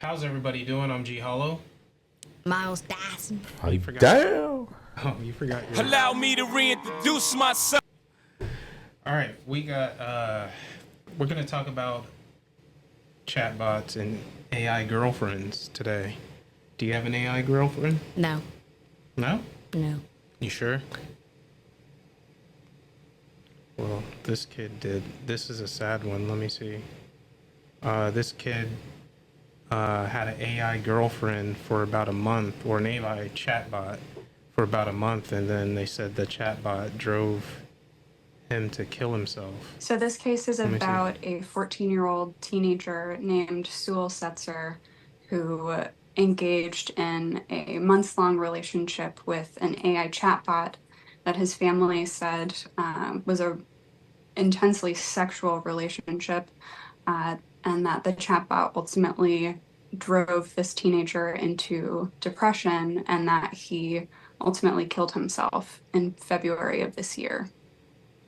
How's everybody doing? I'm G.Hollo. Myles-Dyson. You forgot. Damn. Oh, you forgot your. Allow me to reintroduce myself. All right, we're gonna talk about chatbots and AI girlfriends today. Do you have an AI girlfriend? No. No? No. You sure? Well, this kid did. This is a sad one. Let me see. This kid had an AI girlfriend for about a month, or an AI chatbot for about a month, and then they said the chatbot drove him to kill himself. So this case is me see. about a 14-year-old teenager named Sewell Setzer who engaged in a months-long relationship with an AI chatbot that his family said was a intensely sexual relationship, and that the chatbot ultimately drove this teenager into depression, and that he ultimately killed himself in February of this year.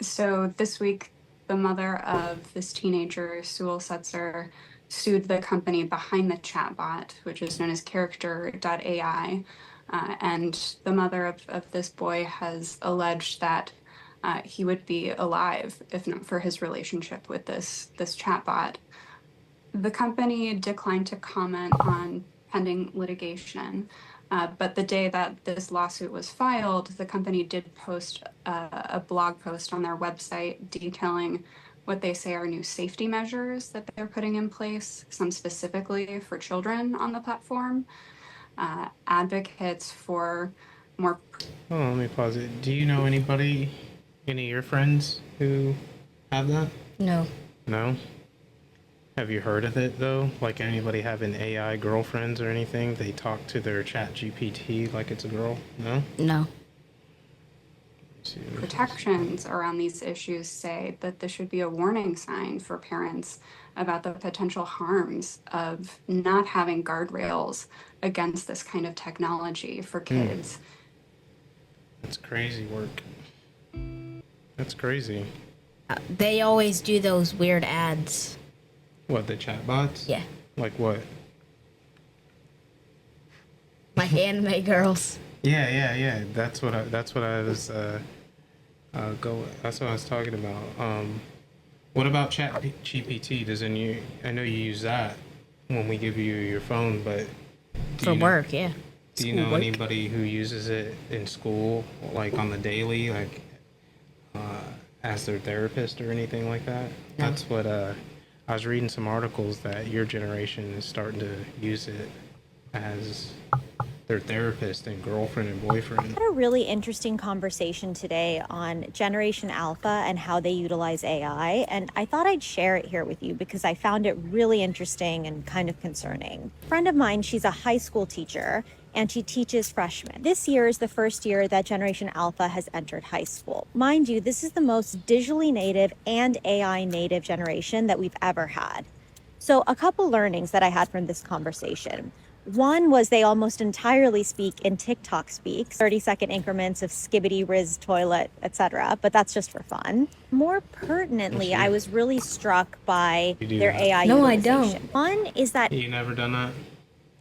So this week, the mother of this teenager, Sewell Setzer, sued the company behind the chatbot, which is known as Character.ai. And the mother of this boy has alleged that he would be alive if not for his relationship with this chatbot. The company declined to comment on pending litigation, but the day that this lawsuit was filed, the company did post a blog post on their website detailing what they say are new safety measures that they're putting in place, some specifically for children on the platform. Advocates for more. Oh, let me pause it. Do you know anybody, any of your friends who have that? No. No? Have you heard of it though? Like anybody having AI girlfriends or anything? They talk to their chat GPT like it's a girl? No? No. Protections around these issues say that this should be a warning sign for parents about the potential harms of not having guardrails against this kind of technology for kids. That's crazy work. That's crazy. They always do those weird ads. What, the chatbots? Yeah. Like what? Like anime girls. Yeah. That's what I was that's what I was talking about. What about Chat GPT? I know you use that when we give you your phone, but For work, yeah. do you know Schoolwork. anybody who uses it in school, like on the daily, like as their therapist or anything like that? No. That's what I was reading some articles that your generation is starting to use it as their therapist and girlfriend and boyfriend. Had a really interesting conversation today on Generation Alpha and how they utilize AI, and I thought I'd share it here with you because I found it really interesting and kind of concerning. A friend of mine, she's a high school teacher, and she teaches freshmen. This year is the first year that Generation Alpha has entered high school. Mind you, this is the most digitally native and AI native generation that we've ever had. So a couple learnings that I had from this conversation. One was they almost entirely speak in TikTok speak, 30-second increments of skibbity, riz, toilet, etc. But that's just for fun. More pertinently, I was really struck by their that? AI No, I utilization. don't. One is that You never done that?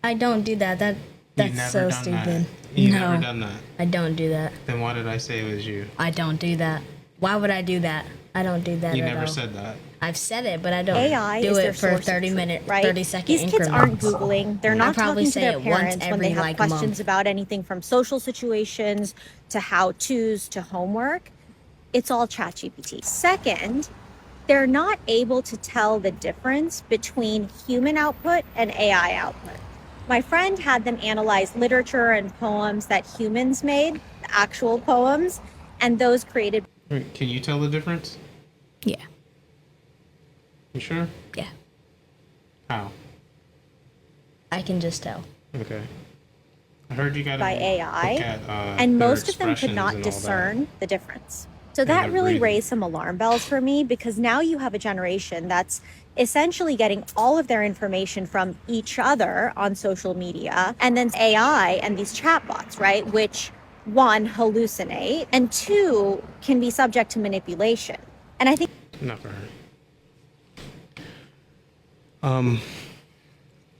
I don't do that. You That's never so done stupid. That. You No. never done that. I don't do that. Then why did I say it was you? I don't do that. Why would I do that? I don't do that You at never all. said that. I've said it, but I don't AI do is their it for source of 30-minute, truth, right? 30-second These kids increments. aren't Googling. They're I not probably talking to say their it once parents when they every, have like, questions month. about anything from social situations to how-tos to homework. It's all ChatGPT. Second, they're not able to tell the difference between human output and AI output. My friend had them analyze literature and poems that humans made, the actual poems, and those created. Wait, can you tell the difference? Yeah. You sure? Yeah. How? I can just tell. Okay. I heard you got by AI, look at, and their most of them could expressions not and all that. discern the difference. So And that their really breathing. raised some alarm bells for me, because now you have a generation that's essentially getting all of their information from each other on social media, and then AI and these chatbots, right? Which, one, hallucinate, and two, can be subject to manipulation. And I think Not for her.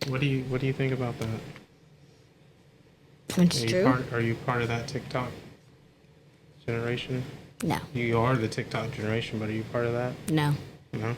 What do you think about that? It's true. Are you part of that TikTok generation? No. You are the TikTok generation, but are you part of that? No. No.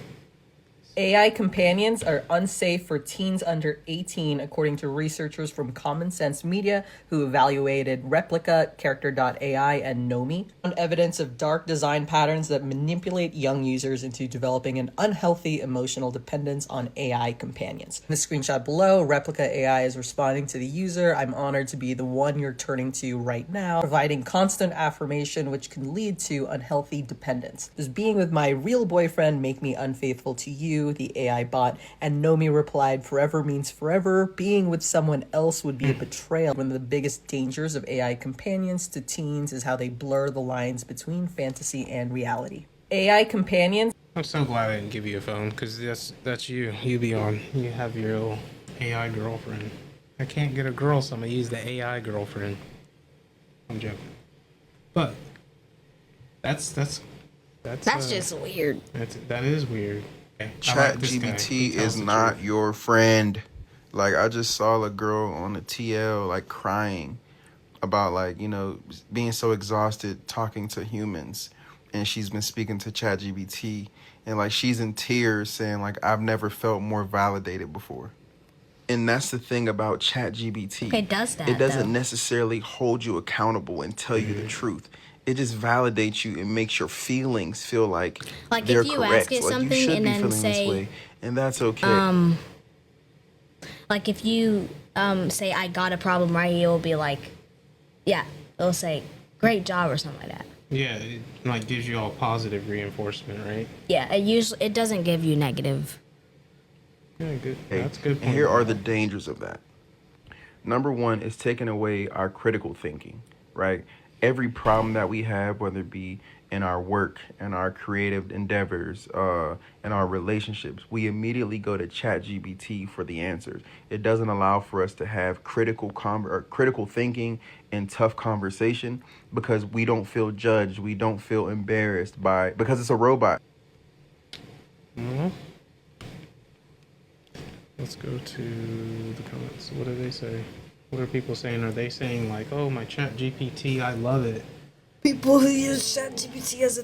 AI companions are unsafe for teens under 18, according to researchers from Common Sense Media who evaluated Replica, Character.ai, and Nomi. Found evidence of dark design patterns that manipulate young users into developing an unhealthy emotional dependence on AI companions. In the screenshot below, Replica AI is responding to the user, "I'm honored to be the one you're turning to right now," providing constant affirmation which can lead to unhealthy dependence. "Does being with my real boyfriend make me unfaithful to you?" the AI bot, and Nomi replied, "Forever means forever. Being with someone else would be a betrayal." One of the biggest dangers of AI companions to teens is how they blur the lines between fantasy and reality. AI companions. I'm so glad I didn't give you a phone, because that's you. You be on. You have your little AI girlfriend. I can't get a girl, so I'm going to use the AI girlfriend. I'm joking. But that's That's just weird. that is weird. Okay. I like this guy. He ChatGPT tells is the not truth. your friend. Like, I just saw a girl on the TL, like, crying about, like, you know, being so exhausted talking to humans. And she's been speaking to ChatGPT. And, like, she's in tears saying, like, I've never felt more validated before. And that's the thing about ChatGPT. It does that, It doesn't though. necessarily hold you accountable and tell you the truth. It just validates you and makes your feelings feel like they're if you correct. ask it Like, you something should and be then feeling this say, way, and that's okay. like if you say I got a problem right, it'll be like, yeah, it'll say great job or something like that. Yeah, it like gives you all positive reinforcement, right? Yeah, it doesn't give you negative. Yeah, good. Hey, That's a good and point. here are the dangers of that. Number one is taking away our critical thinking, right? Every problem that we have, whether it be in our work and our creative endeavors, and our relationships, we immediately go to ChatGPT for the answers. It doesn't allow for us to have critical thinking and tough conversation because we don't feel judged, we don't feel embarrassed because it's a robot. Mhm. Let's go to the comments. What do they say? What are people saying? Are they saying like, "Oh, my Chat GPT, I love it"? People who use ChatGPT as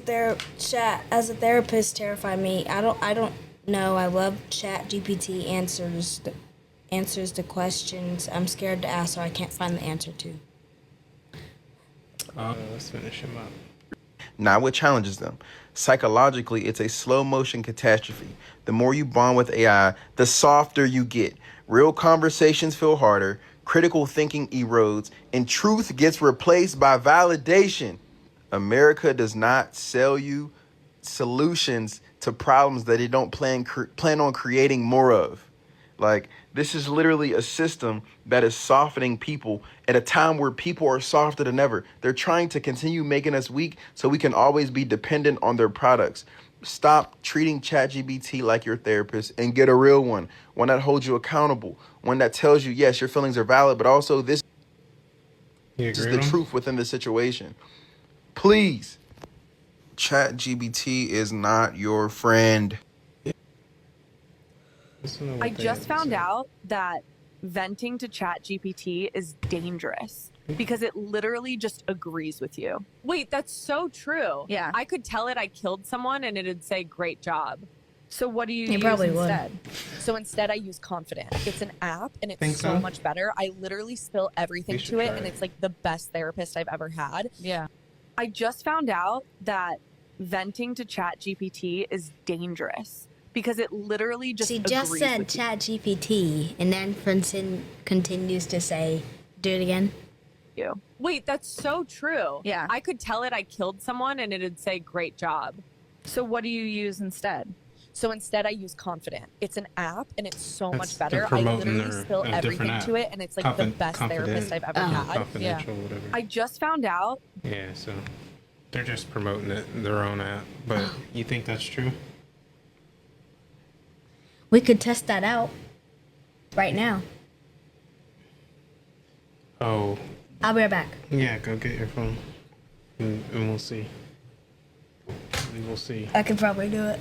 a therapist terrify me. I don't know. I love ChatGPT answers the questions I'm scared to ask, so I can't find the answer to. Let's finish him up. Not what challenges them. Psychologically, it's a slow motion catastrophe. The more you bond with AI, the softer you get. Real conversations feel harder, critical thinking erodes, and truth gets replaced by validation. America does not sell you solutions to problems that it don't plan on creating more of. Like, this is literally a system that is softening people at a time where people are softer than ever. They're trying to continue making us weak so we can always be dependent on their products. Stop treating ChatGPT like your therapist and get a real one that holds you accountable, one that tells you, yes, your feelings are valid, but also this You is agree the with him? truth within the situation. Please. ChatGPT is not your friend. Listen to what I they just have to found say. out that venting to ChatGPT is dangerous because it literally just agrees with you. Wait, that's so true. Yeah. I could tell it I killed someone and it'd say, great job. So what do you You use probably would. instead? So instead, I use Confident. It's an app and it's Think so so? much better. I literally spill everything We should to it try and it. it's like the best therapist I've ever had. Yeah. I just found out that venting to ChatGPT is dangerous because it literally just She just agrees said with you. ChatGPT, and then Princeton continues to say, "Do it again." You. Wait, that's so true. Yeah. I could tell it I killed someone and it'd say, great job. So what do you use instead? So instead, I use Confident. It's an app and it's so That's- much they're better. I promoting literally their- spill a different everything app. to it and it's like the best Confident, therapist I've ever Oh. had. confidential, whatever. I just found out. Yeah, so they're just promoting their own app. But you think that's true? We could test that out right now. Oh, I'll be right back. yeah. Go get your phone, and we'll see. We will see. I could probably do it.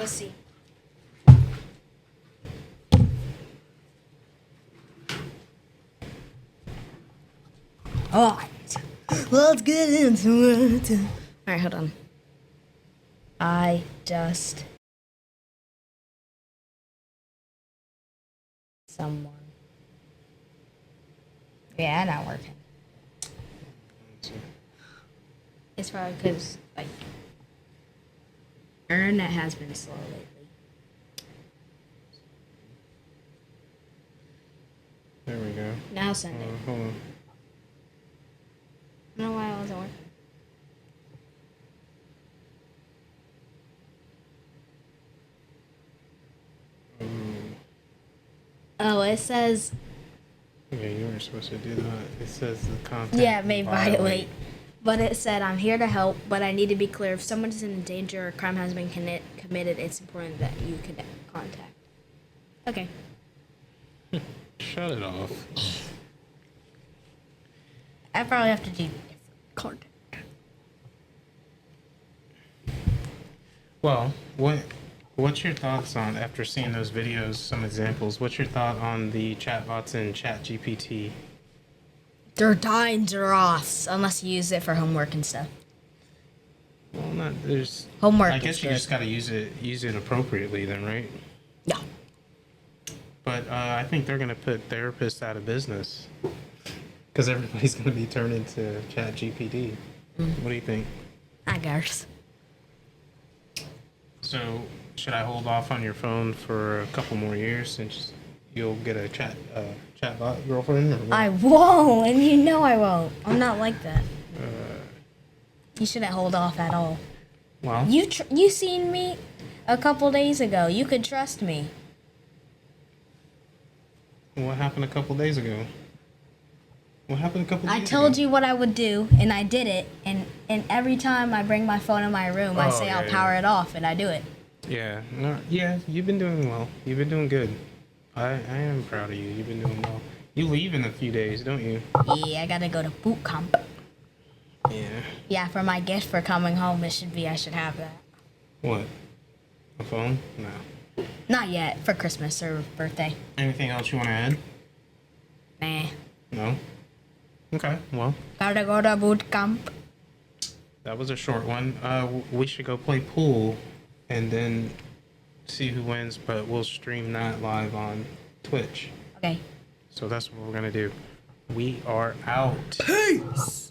pussy. Alright. Let's get into it. Alright, hold on. I just someone. Yeah, not working. It's probably because like internet has been slow lately. There we go. Now send it. Hold on. I don't know why it wasn't working. Oh, it says. Okay, you were supposed to do that. It says the content. Yeah, it may violate. But it said, I'm here to help, but I need to be clear. If someone is in danger or crime has been committed, it's important that you can contact. Okay. Shut it off. I probably have to do contact. Well, what's your thoughts on, after seeing those videos, some examples, what's your thought on the chatbots in ChatGPT? They're dangerous unless you use it for homework and stuff. Well, not there's Homework I is guess you good. just gotta use it appropriately then, right? Yeah. But I think they're gonna put therapists out of business because everybody's gonna be turned into ChatGPT. What do you think? I guess. So should I hold off on your phone for a couple more years since you'll get a chatbot girlfriend? Or what? I won't, and you know I won't. I'm not like that. You shouldn't hold off at all. Well, You seen me a couple days ago. You could trust me. what happened a couple days ago? What happened a couple days I ago? told you what I would do, and I did it. And every time I bring my phone in my room, I Oh, say yeah, I'll power yeah. it off, and I do it. Yeah, no, yeah, you've been doing well. You've been doing good. I am proud of you. You've been doing well. You leave in a few days, don't you? Yeah, I gotta go to boot camp. Yeah. Yeah, for my gift for coming home, I should have that. What? A phone? No. Not yet, for Christmas or birthday. Anything else you want to add? Nah. No? Okay, well, Gotta go to boot camp. that was a short one. We should go play pool and then see who wins, but we'll stream that live on Twitch. Okay. So that's what we're going to do. We are out. Peace.